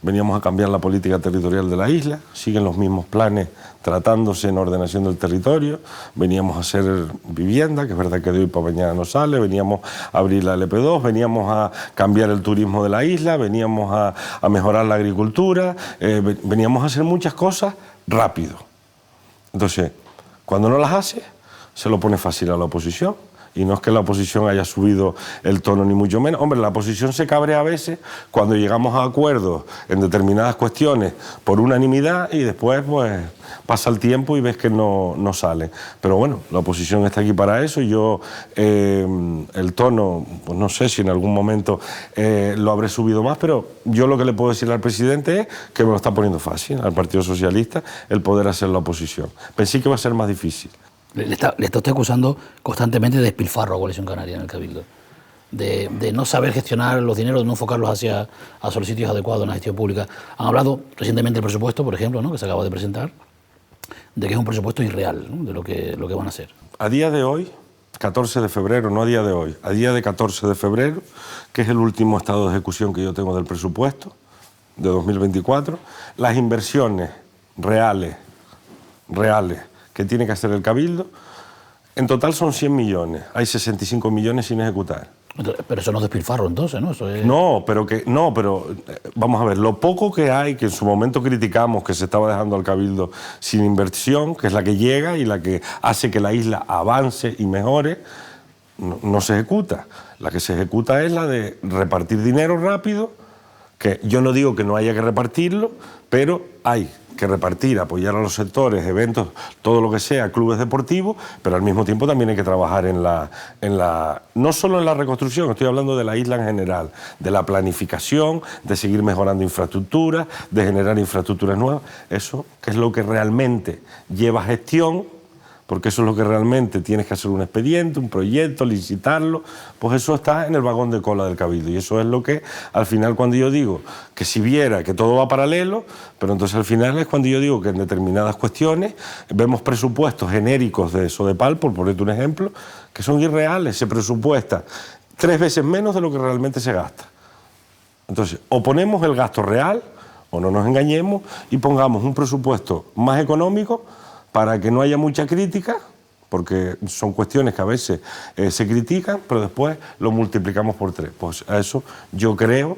Veníamos a cambiar la política territorial de la isla, siguen los mismos planes tratándose en ordenación del territorio. Veníamos a hacer vivienda, que es verdad que de hoy para mañana no sale, veníamos a abrir la LP2, veníamos a cambiar el turismo de la isla, veníamos a mejorar la agricultura, veníamos a hacer muchas cosas rápido. Entonces, cuando no las hace, se lo pone fácil a la oposición. Y no es que la oposición haya subido el tono, ni mucho menos. Hombre, la oposición se cabrea a veces cuando llegamos a acuerdos en determinadas cuestiones por unanimidad y después pues pasa el tiempo y ves que no salen. Pero bueno, la oposición está aquí para eso y yo el tono, pues no sé si en algún momento lo habré subido más, pero yo lo que le puedo decir al presidente es que me lo está poniendo fácil al Partido Socialista el poder hacer la oposición. Pensé que iba a ser más difícil. Le está usted acusando constantemente de despilfarro a Coalición Canaria en el Cabildo, de no saber gestionar los dineros, de no enfocarlos hacia los sitios adecuados en la gestión pública. Han hablado recientemente del presupuesto, por ejemplo, ¿no?, que se acaba de presentar, de que es un presupuesto irreal, ¿no?, de lo que van a hacer. A día de hoy, 14 de febrero, no a día de hoy, a día de 14 de febrero, que es el último estado de ejecución que yo tengo del presupuesto de 2024, las inversiones reales que tiene que hacer el Cabildo, en total son 100 millones. Hay 65 millones sin ejecutar. Pero eso no es despilfarro entonces, ¿no? Eso es... No, pero vamos a ver, lo poco que hay, que en su momento criticamos que se estaba dejando al Cabildo sin inversión, que es la que llega y la que hace que la isla avance y mejore, no se ejecuta. La que se ejecuta es la de repartir dinero rápido, que yo no digo que no haya que repartirlo, pero hay que repartir, apoyar a los sectores, eventos, todo lo que sea, clubes deportivos, pero al mismo tiempo también hay que trabajar no solo en la reconstrucción, estoy hablando de la isla en general, de la planificación, de seguir mejorando infraestructuras, de generar infraestructuras nuevas, eso que es lo que realmente lleva gestión, porque eso es lo que realmente tienes que hacer un expediente, un proyecto, licitarlo, pues eso está en el vagón de cola del Cabildo. Y eso es lo que, al final, cuando yo digo que si viera que todo va paralelo, pero entonces al final es cuando yo digo que en determinadas cuestiones vemos presupuestos genéricos de Sodepal, por ponerte un ejemplo, que son irreales, se presupuesta 3 veces menos de lo que realmente se gasta. Entonces, o ponemos el gasto real, o no nos engañemos, y pongamos un presupuesto más económico, para que no haya mucha crítica, porque son cuestiones que a veces se critican, pero después lo multiplicamos por 3. Pues a eso yo creo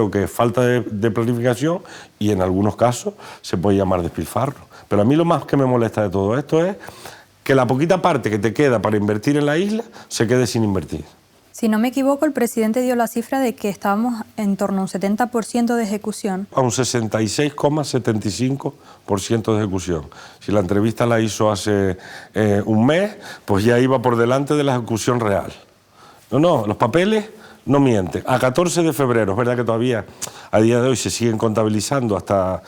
que es falta de planificación y en algunos casos se puede llamar despilfarro. Pero a mí lo más que me molesta de todo esto es que la poquita parte que te queda para invertir en la isla se quede sin invertir. Si no me equivoco, el presidente dio la cifra de que estábamos en torno a un 70% de ejecución. A un 66,75% de ejecución. Si la entrevista la hizo hace un mes, pues ya iba por delante de la ejecución real. No, los papeles no mienten. A 14 de febrero, es verdad que todavía a día de hoy se siguen contabilizando hasta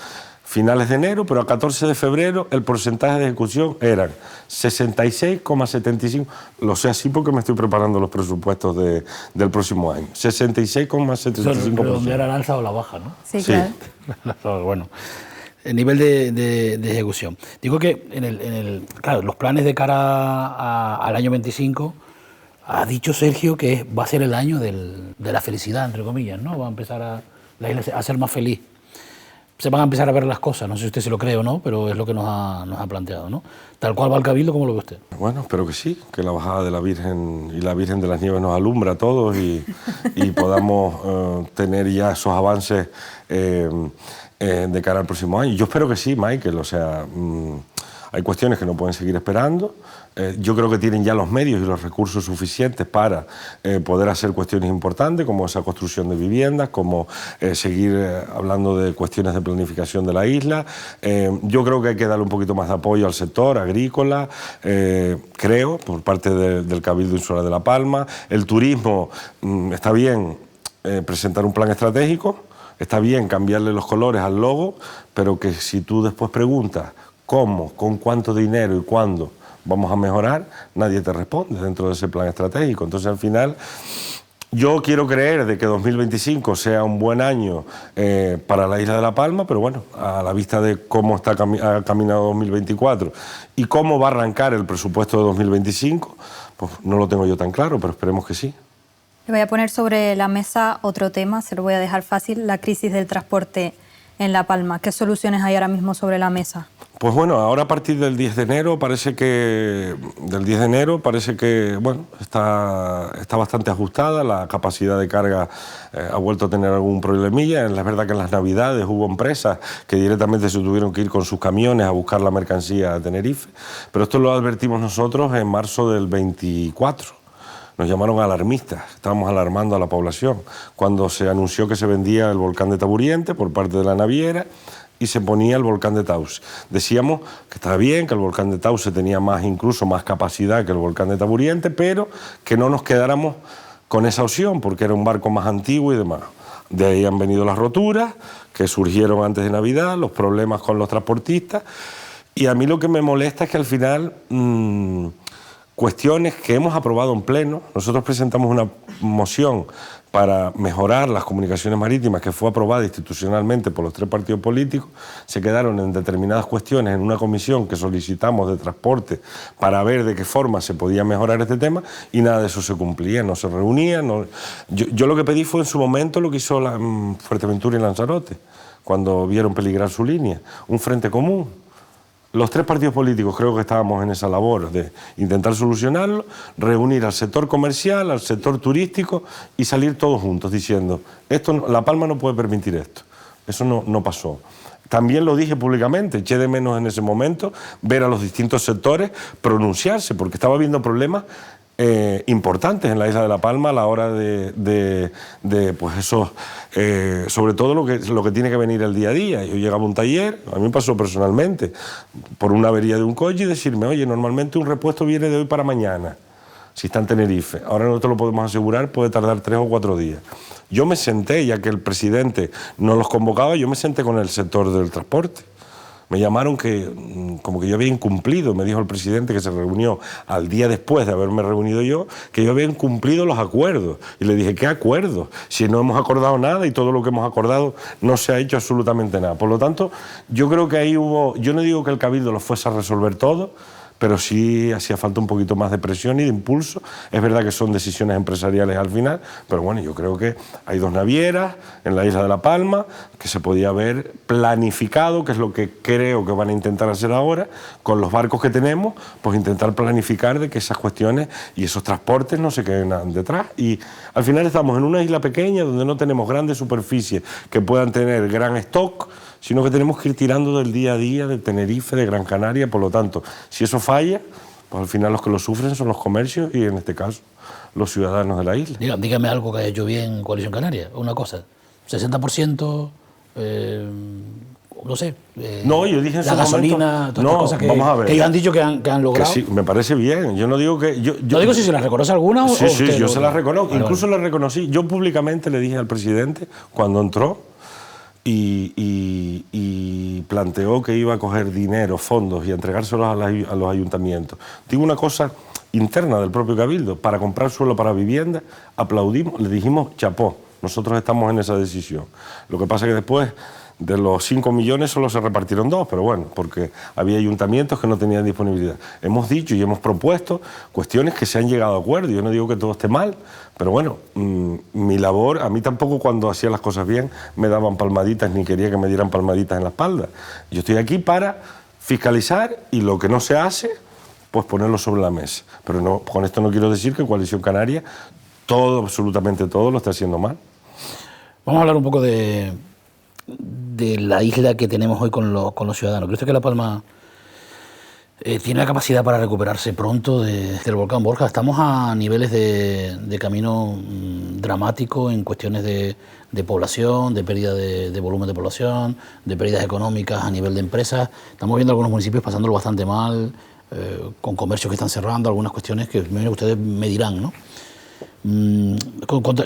finales de enero, pero a 14 de febrero el porcentaje de ejecución eran 66,75%. Lo sé así porque me estoy preparando los presupuestos del próximo año. 66,75%. Redondear al alza o la baja, ¿no? Sí, claro. Bueno, el nivel de ejecución. Digo que claro, los planes de cara al año 25, ha dicho Sergio que va a ser el año de la felicidad, entre comillas, ¿no? Va a empezar la isla a ser más feliz. Se van a empezar a ver las cosas, no sé si usted se lo cree o no, pero es lo que nos ha planteado, ¿no? Tal cual va el Cabildo, ¿cómo lo ve usted? Bueno, espero que sí, que la bajada de la Virgen y la Virgen de las Nieves nos alumbra a todos y podamos tener ya esos avances de cara al próximo año. Yo espero que sí, Michael, o sea, hay cuestiones que no pueden seguir esperando. Yo creo que tienen ya los medios y los recursos suficientes para poder hacer cuestiones importantes, como esa construcción de viviendas, como seguir hablando de cuestiones de planificación de la isla. Yo creo que hay que darle un poquito más de apoyo al sector agrícola, creo, por parte del Cabildo Insular de La Palma. El turismo, está bien presentar un plan estratégico, está bien cambiarle los colores al logo, pero que si tú después preguntas cómo, con cuánto dinero y cuándo vamos a mejorar, nadie te responde dentro de ese plan estratégico. Entonces, al final, yo quiero creer de que 2025 sea un buen año para la isla de La Palma, pero bueno, a la vista de cómo ha caminado 2024 y cómo va a arrancar el presupuesto de 2025, pues no lo tengo yo tan claro, pero esperemos que sí. Le voy a poner sobre la mesa otro tema, se lo voy a dejar fácil, la crisis del transporte en La Palma. ¿Qué soluciones hay ahora mismo sobre la mesa? Pues bueno, ahora a partir del 10 de enero parece que bueno, está bastante ajustada, la capacidad de carga ha vuelto a tener algún problemilla. Es verdad que en las Navidades hubo empresas que directamente se tuvieron que ir con sus camiones a buscar la mercancía a Tenerife, pero esto lo advertimos nosotros en marzo del 24. Nos llamaron alarmistas, estábamos alarmando a la población cuando se anunció que se vendía el volcán de Taburiente por parte de la naviera y se ponía el volcán de Tauce. Decíamos que estaba bien, que el volcán de Tauce tenía incluso más capacidad que el volcán de Taburiente, pero que no nos quedáramos con esa opción porque era un barco más antiguo y demás. De ahí han venido las roturas que surgieron antes de Navidad, los problemas con los transportistas, y a mí lo que me molesta es que al final cuestiones que hemos aprobado en pleno, nosotros presentamos una moción para mejorar las comunicaciones marítimas que fue aprobada institucionalmente por los 3 partidos políticos, se quedaron en determinadas cuestiones en una comisión que solicitamos de transporte para ver de qué forma se podía mejorar este tema y nada de eso se cumplía, no se reunía. Yo lo que pedí fue en su momento lo que hizo Fuerteventura y Lanzarote, cuando vieron peligrar su línea, un frente común. Los 3 partidos políticos creo que estábamos en esa labor de intentar solucionarlo, reunir al sector comercial, al sector turístico y salir todos juntos diciendo, La Palma no puede permitir esto. Eso no pasó. También lo dije públicamente, eché de menos en ese momento ver a los distintos sectores pronunciarse, porque estaba habiendo problemas importantes en la isla de La Palma a la hora de pues eso, sobre todo lo que tiene que venir el día a día. Yo llegaba a un taller, a mí me pasó personalmente, por una avería de un coche y decirme, oye, normalmente un repuesto viene de hoy para mañana, si está en Tenerife. Ahora no te lo podemos asegurar, puede tardar 3 o 4 días. Yo me senté, ya que el presidente no los convocaba, yo me senté con el sector del transporte. Me llamaron como que yo había incumplido, me dijo el presidente que se reunió al día después de haberme reunido yo, que yo había incumplido los acuerdos. Y le dije, ¿qué acuerdos? Si no hemos acordado nada y todo lo que hemos acordado no se ha hecho absolutamente nada. Por lo tanto, yo creo que ahí hubo, yo no digo que el Cabildo lo fuese a resolver todo, pero sí hacía falta un poquito más de presión y de impulso. Es verdad que son decisiones empresariales al final, pero bueno, yo creo que hay 2 navieras en la isla de La Palma que se podía haber planificado, que es lo que creo que van a intentar hacer ahora, con los barcos que tenemos, pues intentar planificar de que esas cuestiones y esos transportes no se queden detrás. Y al final estamos en una isla pequeña donde no tenemos grandes superficies que puedan tener gran stock, sino que tenemos que ir tirando del día a día, de Tenerife, de Gran Canaria. Por lo tanto, si eso falla, pues al final los que lo sufren son los comercios y en este caso los ciudadanos de la isla. Dígame algo que haya hecho bien Coalición Canaria, una cosa, 60%, no sé, no, yo dije en la gasolina, todas estas cosas vamos a ver, que ellos han dicho que han logrado. Que sí, me parece bien, yo no digo que... Yo digo si se las reconoce alguna sí, o... Sí, yo se las reconozco, incluso las reconocí. Yo públicamente le dije al presidente cuando entró, y planteó que iba a coger dinero, fondos y a entregárselos a los ayuntamientos. Digo una cosa interna del propio Cabildo, para comprar suelo para vivienda, aplaudimos, le dijimos chapó, nosotros estamos en esa decisión. Lo que pasa es que después de los 5 millones solo se repartieron 2, pero bueno, porque había ayuntamientos que no tenían disponibilidad. Hemos dicho y hemos propuesto cuestiones que se han llegado a acuerdo. Yo no digo que todo esté mal, pero bueno, mi labor, a mí tampoco cuando hacía las cosas bien me daban palmaditas ni quería que me dieran palmaditas en la espalda. Yo estoy aquí para fiscalizar y lo que no se hace, pues ponerlo sobre la mesa. Pero no, con esto no quiero decir que Coalición Canaria, absolutamente todo lo está haciendo mal. Vamos a hablar un poco de la isla que tenemos hoy con los ciudadanos. ¿Cree usted que La Palma tiene la capacidad para recuperarse pronto del volcán Borja? Estamos a niveles de camino dramático en cuestiones de población, de pérdida de volumen de población, de pérdidas económicas a nivel de empresas. Estamos viendo algunos municipios pasándolo bastante mal, con comercios que están cerrando, algunas cuestiones que ustedes me dirán, ¿no?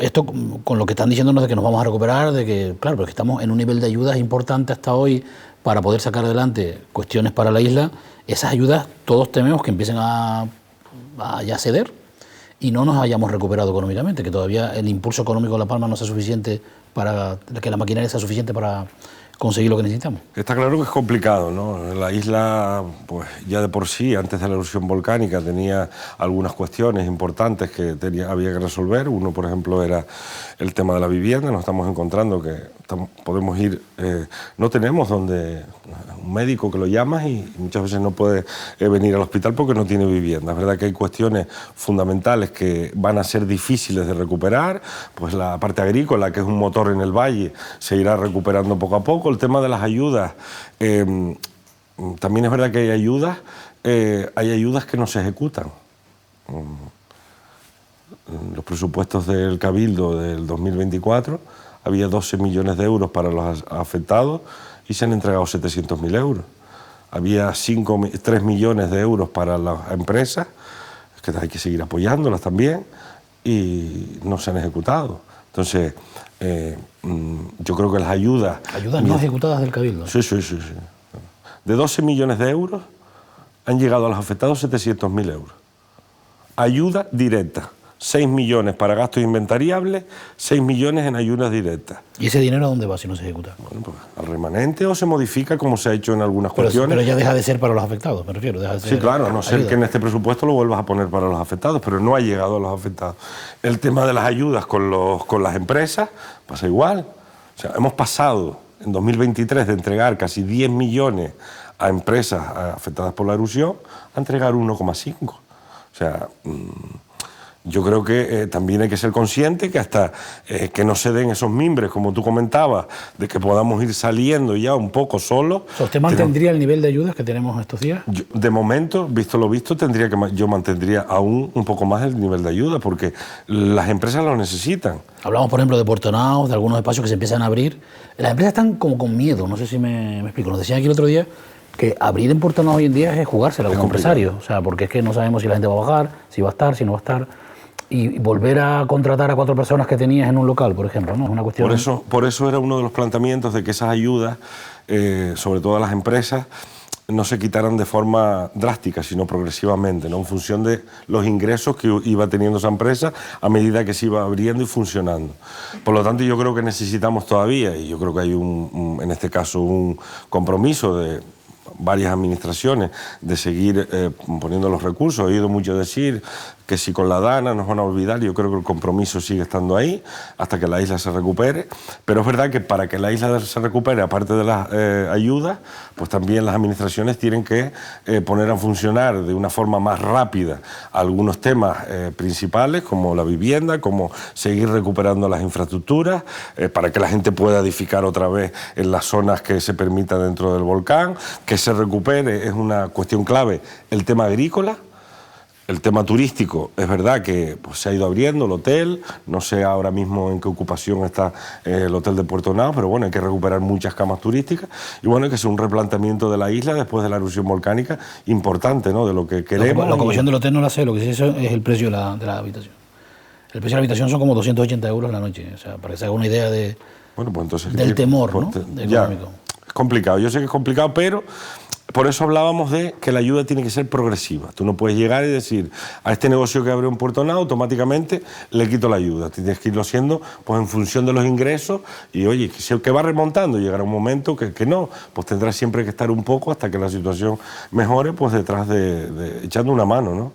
Esto con lo que están diciéndonos de que nos vamos a recuperar, de que, claro, porque estamos en un nivel de ayudas importante hasta hoy para poder sacar adelante cuestiones para la isla. Esas ayudas todos tememos que empiecen a ya ceder y no nos hayamos recuperado económicamente, que todavía el impulso económico de La Palma no sea suficiente para que la maquinaria sea suficiente para conseguir lo que necesitamos. Está claro que es complicado, ¿no? La isla, pues ya de por sí, antes de la erupción volcánica, tenía algunas cuestiones importantes que había que resolver. Uno, por ejemplo, era el tema de la vivienda. Nos estamos encontrando que podemos ir... no tenemos donde un médico que lo llamas y muchas veces no puede venir al hospital porque no tiene vivienda. Es verdad que hay cuestiones fundamentales que van a ser difíciles de recuperar. Pues la parte agrícola, que es un motor en el valle, se irá recuperando poco a poco. El tema de las ayudas, también es verdad que hay ayudas que no se ejecutan. Los presupuestos del Cabildo del 2024 había 12 millones de euros para los afectados y se han entregado 700.000 euros. Había 3 millones de euros para las empresas, que hay que seguir apoyándolas también, y no se han ejecutado. Entonces, yo creo que las ayudas... ¿Ayudas no ejecutadas del Cabildo? Sí. De 12 millones de euros han llegado a los afectados 700.000 euros. Ayuda directa. 6 millones para gastos inventariables, 6 millones en ayudas directas. ¿Y ese dinero a dónde va si no se ejecuta? Bueno, pues al remanente o se modifica como se ha hecho en algunas cuestiones. Pero ya deja de ser para los afectados, me refiero. Deja de ser, sí, claro, a no ser que en este presupuesto lo vuelvas a poner para los afectados, pero no ha llegado a los afectados. El tema de las ayudas con las empresas pasa igual. O sea, hemos pasado en 2023 de entregar casi 10 millones a empresas afectadas por la erupción a entregar 1,5. O sea... yo creo que también hay que ser consciente que hasta que no se den esos mimbres, como tú comentabas, de que podamos ir saliendo ya un poco solos. ¿Usted mantendría el nivel de ayudas que tenemos estos días? De momento, visto lo visto, yo mantendría aún un poco más el nivel de ayuda, porque las empresas lo necesitan. Hablamos, por ejemplo, de Portonaos, de algunos espacios que se empiezan a abrir. Las empresas están como con miedo, no sé si me explico. Nos decían aquí el otro día que abrir en Portonaos hoy en día es jugársela como empresario. O sea, porque es que no sabemos si la gente va a bajar, si va a estar, si no va a estar. Y volver a contratar a 4 personas que tenías en un local, por ejemplo, ¿no? Es una cuestión... Por eso era uno de los planteamientos de que esas ayudas, sobre todo a las empresas, no se quitaran de forma drástica, sino progresivamente, ¿no? En función de los ingresos que iba teniendo esa empresa a medida que se iba abriendo y funcionando. Por lo tanto, yo creo que necesitamos todavía, y yo creo que hay en este caso un compromiso de varias administraciones de seguir poniendo los recursos. He oído mucho decir que si con la Dana nos van a olvidar, yo creo que el compromiso sigue estando ahí hasta que la isla se recupere, pero es verdad que para que la isla se recupere, aparte de las ayudas, pues también las administraciones tienen que poner a funcionar de una forma más rápida algunos temas principales, como la vivienda, como seguir recuperando las infraestructuras, para que la gente pueda edificar otra vez en las zonas que se permita dentro del volcán, que se recupere, es una cuestión clave, el tema agrícola. El tema turístico, es verdad que pues, se ha ido abriendo el hotel, no sé ahora mismo en qué ocupación está el hotel de Portonaos, pero bueno, hay que recuperar muchas camas turísticas y bueno, hay que hacer un replanteamiento de la isla después de la erupción volcánica importante, ¿no? De lo que queremos. La ocupación del hotel no la sé, lo que sí sé es el precio de la habitación. El precio de la habitación son como 280 euros la noche, o sea, para que se haga una idea de, bueno, pues entonces, del temor, ¿no? Económico. Es complicado, yo sé que es complicado, pero... Por eso hablábamos de que la ayuda tiene que ser progresiva. Tú no puedes llegar y decir, a este negocio que abrió en Portonaos, automáticamente le quito la ayuda. Tienes que irlo haciendo pues, en función de los ingresos y, oye, si el que va remontando llegará un momento que no, pues tendrás siempre que estar un poco hasta que la situación mejore, pues detrás echando una mano, ¿no?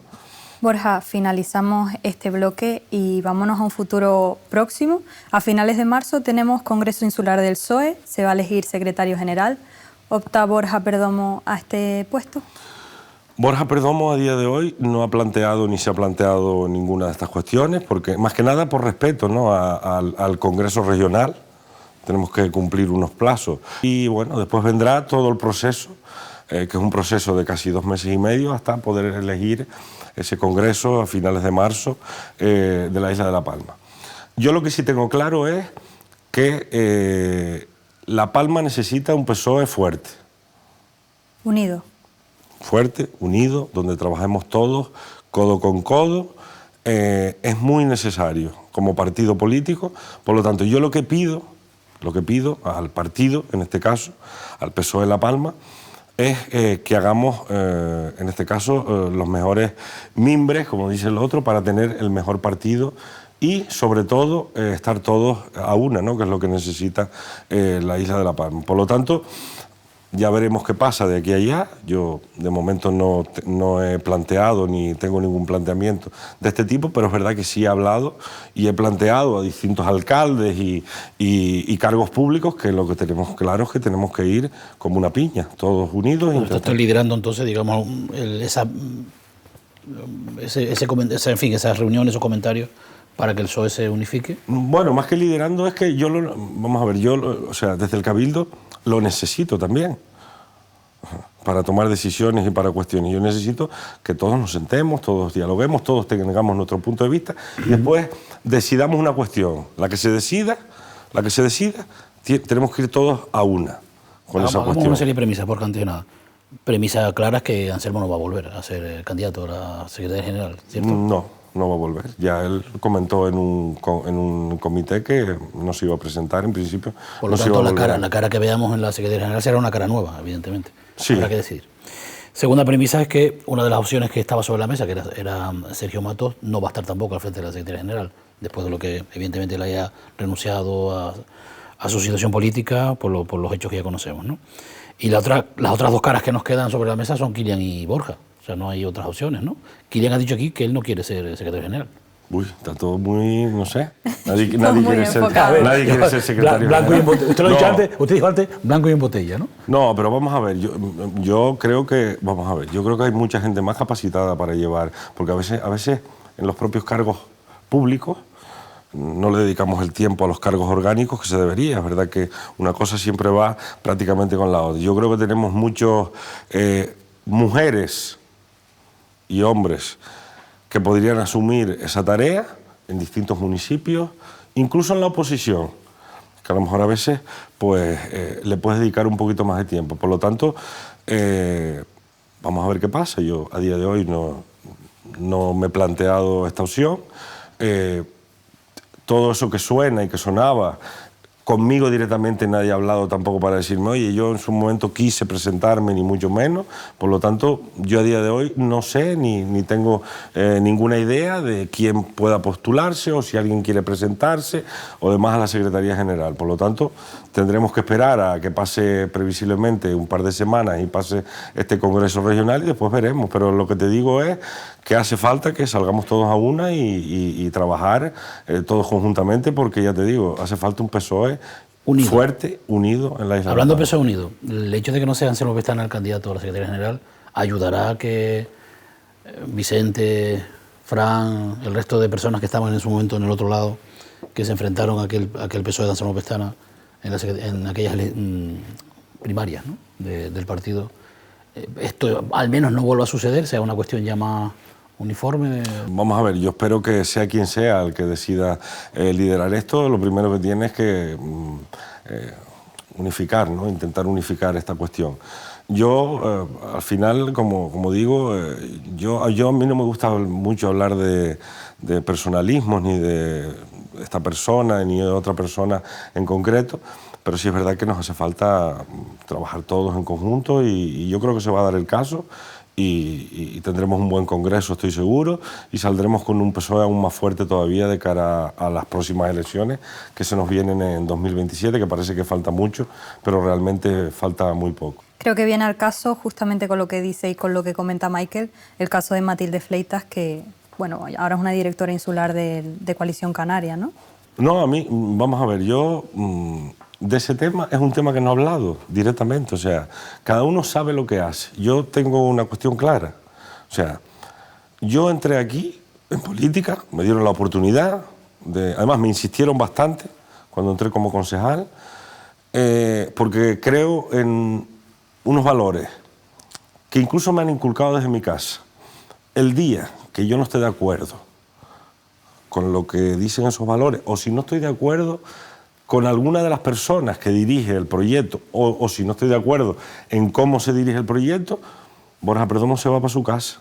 Borja, finalizamos este bloque y vámonos a un futuro próximo. A finales de marzo tenemos Congreso Insular del PSOE, se va a elegir secretario general. ¿Opta Borja Perdomo a este puesto? Borja Perdomo a día de hoy no ha planteado ni se ha planteado ninguna de estas cuestiones, porque más que nada por respeto, ¿no? al Congreso Regional. Tenemos que cumplir unos plazos. Y bueno, después vendrá todo el proceso, que es un proceso de casi 2 meses y medio, hasta poder elegir ese Congreso a finales de marzo de la isla de La Palma. Yo lo que sí tengo claro es que La Palma necesita un PSOE fuerte. Unido. Fuerte, unido, donde trabajemos todos, codo con codo. Es muy necesario como partido político. Por lo tanto, yo lo que pido al partido, en este caso, al PSOE de La Palma, es que hagamos, en este caso, los mejores mimbres, como dice el otro, para tener el mejor partido y, sobre todo, estar todos a una, ¿no? Que es lo que necesita la isla de La Palma. Por lo tanto, ya veremos qué pasa de aquí a allá. Yo, de momento, no he planteado ni tengo ningún planteamiento de este tipo, pero es verdad que sí he hablado y he planteado a distintos alcaldes y cargos públicos que lo que tenemos claro es que tenemos que ir como una piña, todos unidos. Usted está liderando, entonces, digamos, esas reuniones o comentarios para que el PSOE se unifique. Bueno, más que liderando es que vamos a ver, o sea, desde el Cabildo lo necesito también para tomar decisiones y para cuestiones. Yo necesito que todos nos sentemos, todos dialoguemos, todos tengamos nuestro punto de vista y después decidamos una cuestión. La que se decida, tenemos que ir todos a una con esa cuestión. Una serie de premisas, porque antes de nada. Premisa clara es que Anselmo no va a volver a ser candidato a la Secretaría General, ¿cierto? No va a volver. Ya él comentó en un comité que no se iba a presentar en principio. Por lo tanto, la cara que veamos en la Secretaría General será una cara nueva, evidentemente. Sí. Habrá que decidir. Segunda premisa es que una de las opciones que estaba sobre la mesa, que era Sergio Matos, no va a estar tampoco al frente de la Secretaría General, después de lo que evidentemente él haya renunciado a su situación política por los hechos que ya conocemos, ¿no? Y las otras 2 caras que nos quedan sobre la mesa son Kilian y Borja. O sea, no hay otras opciones, ¿no? Kilian ha dicho aquí que él no quiere ser secretario general. Uy, está todo muy, no sé. Nadie quiere ser secretario blanco general. Usted dijo antes, blanco y en botella, ¿no? No, pero vamos a ver, yo creo que hay mucha gente más capacitada para llevar, porque a veces en los propios cargos públicos. No le dedicamos el tiempo a los cargos orgánicos que se debería. Es verdad que una cosa siempre va prácticamente con la otra. Yo creo que tenemos muchos mujeres y hombres que podrían asumir esa tarea en distintos municipios, incluso en la oposición, que a lo mejor a veces pues, le puedes dedicar un poquito más de tiempo. Por lo tanto, vamos a ver qué pasa. Yo a día de hoy no me he planteado esta opción. Todo eso que suena y que sonaba, conmigo directamente nadie ha hablado tampoco para decirme, oye, yo en su momento quise presentarme, ni mucho menos. Por lo tanto, yo a día de hoy no sé ni tengo ninguna idea de quién pueda postularse o si alguien quiere presentarse o demás a la Secretaría General. Por lo tanto, tendremos que esperar a que pase previsiblemente un par de semanas y pase este Congreso Regional y después veremos. Pero lo que te digo es que hace falta que salgamos todos a una y trabajar todos conjuntamente, porque ya te digo, hace falta un PSOE unido, fuerte, unido en la isla. Hablando de PSOE unido, el hecho de que no sea Anselmo Pestana el candidato a la Secretaría General ayudará a que Vicente, Fran, el resto de personas que estaban en su momento en el otro lado, que se enfrentaron a aquel PSOE de Anselmo Pestana en aquellas primarias, ¿no?, del partido, esto al menos no vuelva a suceder, sea una cuestión ya más uniforme. Vamos a ver, yo espero que sea quien sea el que decida liderar esto. Lo primero que tiene es que unificar, ¿no?, intentar unificar esta cuestión. Yo, al final, como digo, yo a mí no me gusta mucho hablar de personalismos, ni de esta persona, ni de otra persona en concreto, pero sí es verdad que nos hace falta trabajar todos en conjunto y yo creo que se va a dar el caso. Y tendremos un buen congreso, estoy seguro, y saldremos con un PSOE aún más fuerte todavía de cara a las próximas elecciones que se nos vienen en 2027, que parece que falta mucho, pero realmente falta muy poco. Creo que viene al caso, justamente con lo que dice y con lo que comenta Michael, el caso de Matilde Fleitas, que bueno, ahora es una directora insular de Coalición Canaria, ¿no? No, a mí, vamos a ver, yo de ese tema es un tema que no he hablado directamente, o sea, cada uno sabe lo que hace. Yo tengo una cuestión clara, o sea, yo entré aquí en política, me dieron la oportunidad, además me insistieron bastante cuando entré como concejal, porque creo en unos valores que incluso me han inculcado desde mi casa. El día que yo no esté de acuerdo con lo que dicen esos valores, o si no estoy de acuerdo con alguna de las personas que dirige el proyecto, o si no estoy de acuerdo en cómo se dirige el proyecto, Borja Perdomo se va para su casa.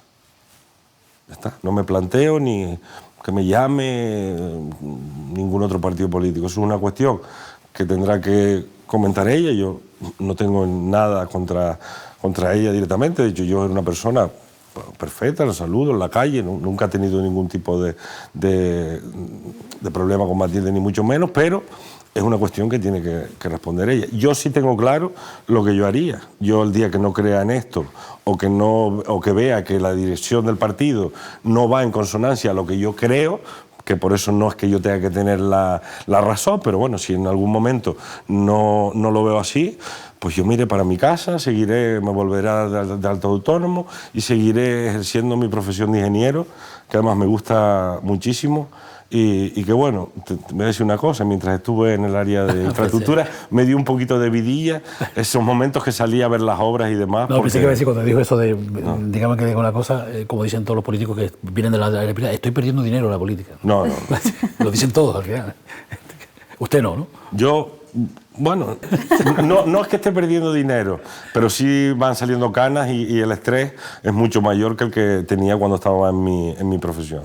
Ya está. No me planteo ni que me llame ningún otro partido político. Eso es una cuestión que tendrá que comentar ella. Yo no tengo nada contra ella directamente. De hecho, yo era una persona perfecta, la saludo en la calle, nunca he tenido ningún tipo de problema con Matilde, ni mucho menos, pero es una cuestión que tiene que responder ella. Yo sí tengo claro lo que yo haría. Yo el día que no crea en esto o que vea que la dirección del partido no va en consonancia a lo que yo creo, que por eso no es que yo tenga que tener la razón, pero bueno, si en algún momento no lo veo así, pues yo me iré para mi casa, me volveré de alto autónomo y seguiré ejerciendo mi profesión de ingeniero, que además me gusta muchísimo. Y que bueno, te voy a decir una cosa, mientras estuve en el área de infraestructura me dio un poquito de vidilla esos momentos que salí a ver las obras y demás. No, pensé que iba a decir cuando dijo eso de, digamos que digo una cosa, como dicen todos los políticos que vienen de la política, estoy perdiendo dinero en la política. No. Lo dicen todos al final. Usted no, ¿no? Yo, bueno, no es que esté perdiendo dinero, pero sí van saliendo canas y el estrés es mucho mayor que el que tenía cuando estaba en mi profesión.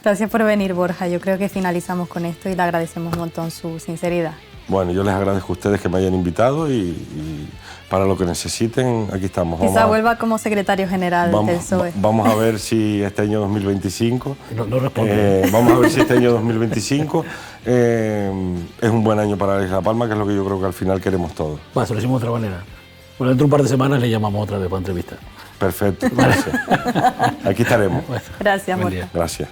Gracias por venir, Borja. Yo creo que finalizamos con esto y le agradecemos un montón su sinceridad. Bueno, yo les agradezco a ustedes que me hayan invitado y para lo que necesiten, aquí estamos. Quizá vuelva como secretario general del PSOE. Vamos a ver si este año 2025... No responde. Vamos a ver si este año 2025 es un buen año para la Isla de Palma, que es lo que yo creo que al final queremos todos. Bueno, se lo hicimos de otra manera. Bueno, dentro de un par de semanas le llamamos otra vez para entrevista. Perfecto, gracias. Aquí estaremos. Gracias, Borja. Gracias.